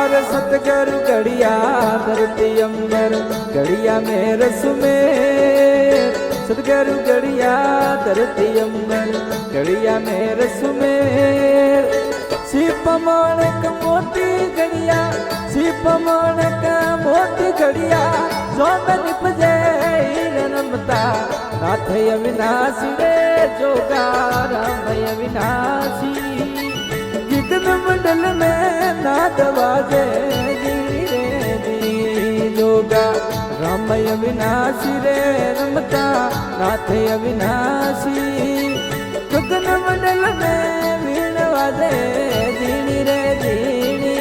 अरे सतगुरु घड़िया धरती अंबर घड़िया में रसुमेर सतगुरु घड़िया धरती अंबर घड़िया में रसुमेर सीप माणक मोती घड़िया सीप माणक मोती घड़िया जो में निपजे रमता नाथ अविनाशी रे जोगा राम अविनाशी गगन मंडल में नाद बाजे रे जोगा राम अविनाशी रे रमता नाथ अविनाशी गगन मंडल में वीण बाजे दीनी रे दीनी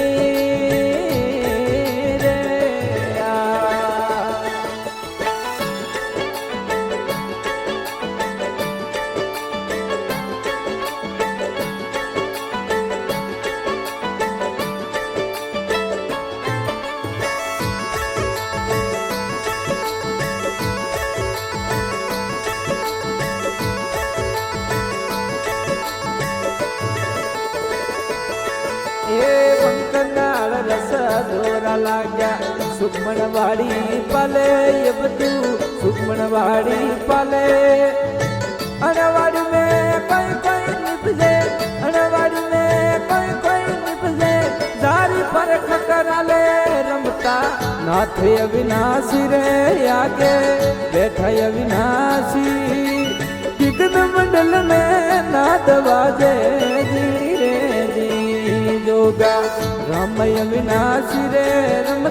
रस दोरा लाग्या सुखमन वाड़ी पाले ये बतू सुखमन वाड़ी पाले अनवाड़ी में कोई निपजे अनवाड़ी में कोई निपजे दारी पर खकरा ले रमता नाथ अविनाशी रे आगे बैठा अविनाशी गगन मंडल में नाद बाजे रे जोगा राम अविनाशी रे रमता